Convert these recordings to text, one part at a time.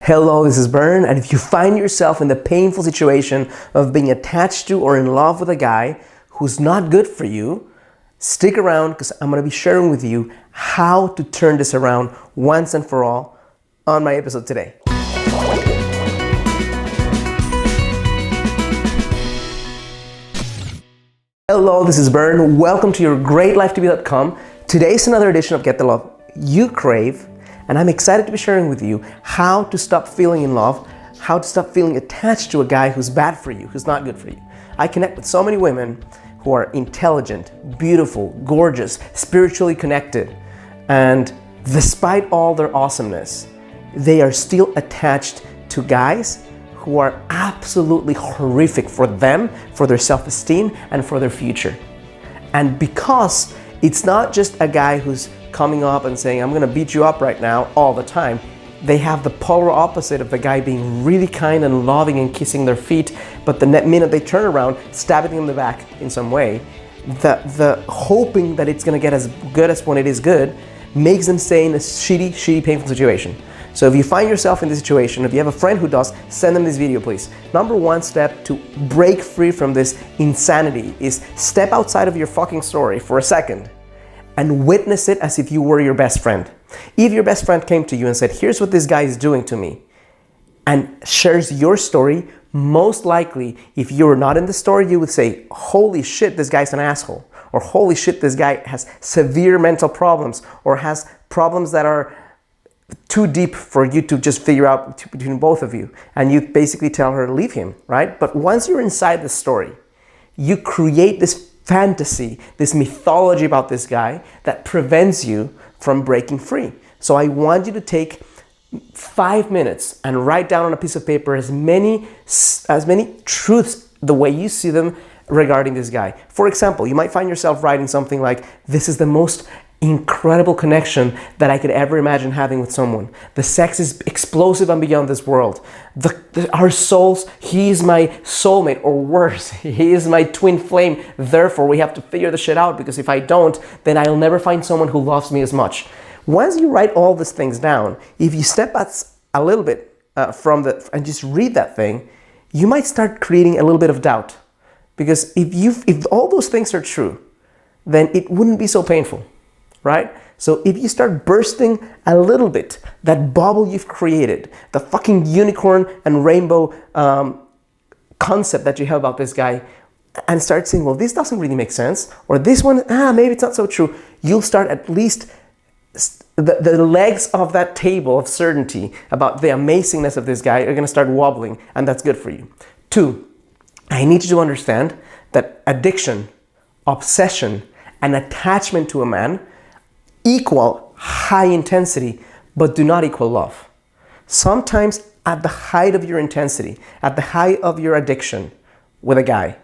Hello, this is Bern, and if you find yourself in the painful situation of being attached to or in love with a guy who's not good for you, stick around because I'm going to be sharing with you how to turn this around once and for all on my episode today. Hello, this is Bern. Welcome to your greatlifetv.com. Today's another edition of Get the Love You Crave. And I'm excited to be sharing with you how to stop feeling in love, how to stop feeling attached to a guy who's bad for you, who's not good for you. I connect with so many women who are intelligent, beautiful, gorgeous, spiritually connected, and despite all their awesomeness, they are still attached to guys who are absolutely horrific for them, for their self-esteem, and for their future. And because it's not just a guy who's coming up and saying, I'm gonna beat you up right now all the time. They have the polar opposite of the guy being really kind and loving and kissing their feet, but the minute they turn around, stabbing them in the back in some way, the hoping that it's gonna get as good as when it is good makes them stay in a shitty, painful situation. So if you find yourself in this situation, if you have a friend who does, send them this video, please. Number one step to break free from this insanity is step outside of your fucking story for a second and witness it as if you were your best friend. If your best friend came to you and said, here's what this guy is doing to me, and shares your story, most likely, if you were not in the story, you would say, holy shit, this guy's an asshole. Or holy shit, this guy has severe mental problems, or has problems that are too deep for you to just figure out between both of you. And you basically tell her, leave him, right? But once you're inside the story, you create this fantasy, this mythology about this guy that prevents you from breaking free. So I want you to take 5 minutes and write down on a piece of paper as many truths the way you see them regarding this guy. For example, you might find yourself writing something like, this is the most incredible connection that I could ever imagine having with someone. The sex is explosive and beyond this world. Our souls, he is my soulmate, or worse, he is my twin flame. Therefore, we have to figure the shit out, because if I don't, then I'll never find someone who loves me as much. Once you write all these things down, if you step back a little bit and just read that thing, you might start creating a little bit of doubt. Because if all those things are true, then it wouldn't be so painful. Right? So if you start bursting a little bit, that bubble you've created, the fucking unicorn and rainbow concept that you have about this guy, and start saying, well, this doesn't really make sense, or this one, maybe it's not so true, you'll start at least, the legs of that table of certainty about the amazingness of this guy are gonna start wobbling, and that's good for you. 2, I need you to understand that addiction, obsession, and attachment to a man equal high intensity, but do not equal love. Sometimes at the height of your intensity, at the height of your addiction with a guy,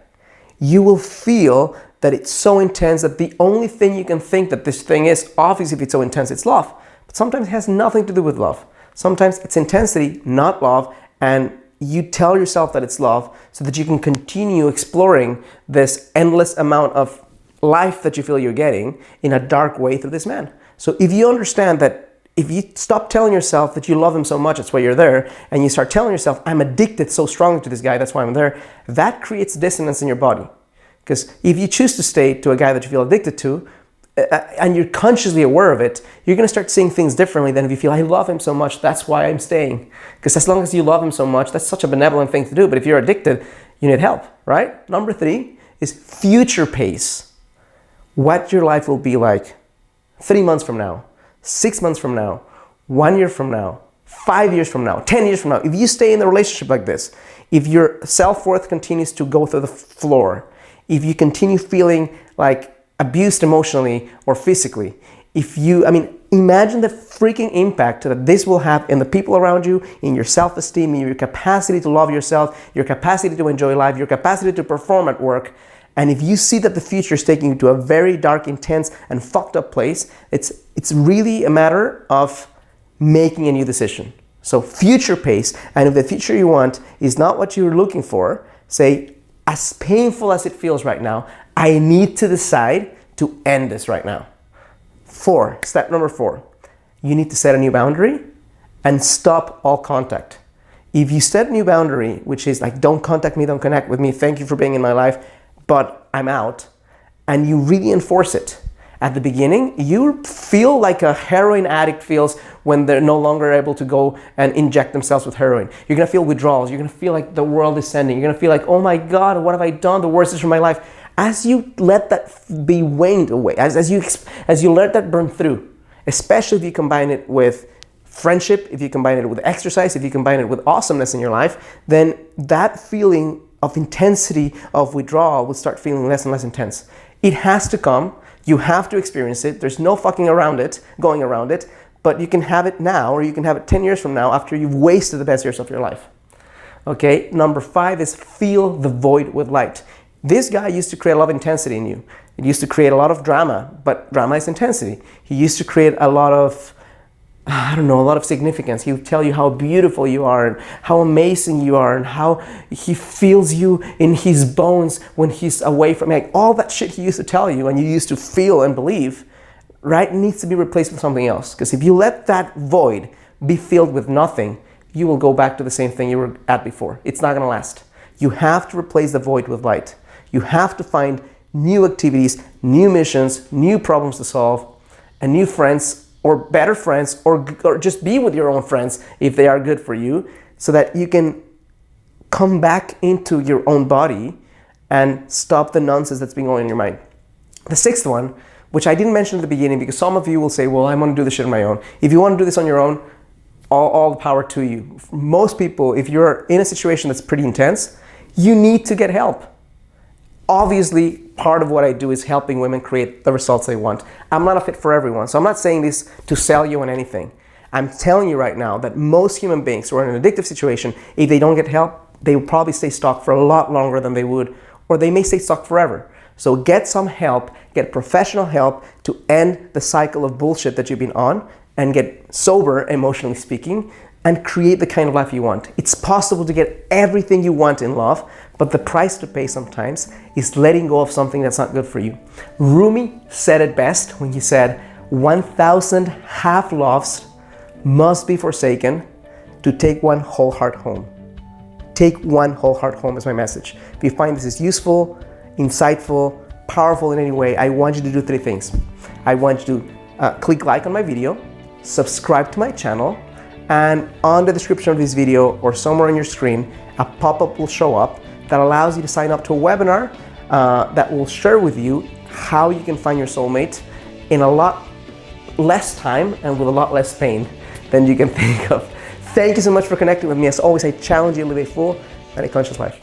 you will feel that it's so intense that the only thing you can think that this thing is, obviously if it's so intense, it's love. But sometimes it has nothing to do with love. Sometimes it's intensity, not love, and you tell yourself that it's love so that you can continue exploring this endless amount of life that you feel you're getting in a dark way through this man. So if you understand that, if you stop telling yourself that you love him so much, that's why you're there, and you start telling yourself, I'm addicted so strongly to this guy, that's why I'm there, that creates dissonance in your body. Because if you choose to stay to a guy that you feel addicted to, and you're consciously aware of it, you're going to start seeing things differently than if you feel, I love him so much, that's why I'm staying. Because as long as you love him so much, that's such a benevolent thing to do. But if you're addicted, you need help, right? Number 3 is future pace. What your life will be like 3 months from now, 6 months from now, 1 year from now, 5 years from now, 10 years from now. If you stay in a relationship like this, if your self-worth continues to go through the floor, if you continue feeling like abused emotionally or physically, imagine the freaking impact that this will have in the people around you, in your self-esteem, in your capacity to love yourself, your capacity to enjoy life, your capacity to perform at work. And if you see that the future is taking you to a very dark, intense, and fucked up place, it's really a matter of making a new decision. So future pace, and if the future you want is not what you're looking for, say, as painful as it feels right now, I need to decide to end this right now. Step number 4, you need to set a new boundary and stop all contact. If you set a new boundary, which is like, don't contact me, don't connect with me, thank you for being in my life, but I'm out, and you really enforce it, at the beginning, you feel like a heroin addict feels when they're no longer able to go and inject themselves with heroin. You're gonna feel withdrawals. You're gonna feel like the world is ending. You're gonna feel like, oh my God, what have I done? The worst is for my life. As you let that be waned away, as you let that burn through, especially if you combine it with friendship, if you combine it with exercise, if you combine it with awesomeness in your life, then that feeling of intensity of withdrawal will start feeling less and less intense. It has to come. You have to experience it. There's no fucking going around it, but you can have it now, or you can have it 10 years from now after you've wasted the best years of your life. Okay, number 5 is feel the void with light. This guy used to create a lot of intensity in you. It used to create a lot of drama, but drama is intensity. He used to create a lot of, a lot of significance. He would tell you how beautiful you are and how amazing you are and how he feels you in his bones when he's away from you. Like, all that shit he used to tell you and you used to feel and believe, right, needs to be replaced with something else. Because if you let that void be filled with nothing, you will go back to the same thing you were at before. It's not gonna last. You have to replace the void with light. You have to find new activities, new missions, new problems to solve, and new friends, or better friends, or just be with your own friends if they are good for you, so that you can come back into your own body and stop the nonsense that's been going in your mind. The 6th one, which I didn't mention at the beginning, because some of you will say, well, I want to do this shit on my own. If you want to do this on your own, all the power to you. Most people, if you're in a situation that's pretty intense, you need to get help. Obviously, part of what I do is helping women create the results they want. I'm not a fit for everyone, so I'm not saying this to sell you on anything. I'm telling you right now that most human beings who are in an addictive situation, if they don't get help, they will probably stay stuck for a lot longer than they would, or they may stay stuck forever. So get some help, get professional help to end the cycle of bullshit that you've been on, and get sober, emotionally speaking, and create the kind of life you want. It's possible to get everything you want in love, but the price to pay sometimes is letting go of something that's not good for you. Rumi said it best when he said, 1,000 half-loves must be forsaken to take one whole heart home. Take one whole heart home is my message. If you find this is useful, insightful, powerful in any way, I want you to do 3 things. I want you to click like on my video, subscribe to my channel, and on the description of this video or somewhere on your screen, a pop-up will show up that allows you to sign up to a webinar that will share with you how you can find your soulmate in a lot less time and with a lot less pain than you can think of. Thank you so much for connecting with me. As always, I challenge you to live a full and a conscious life.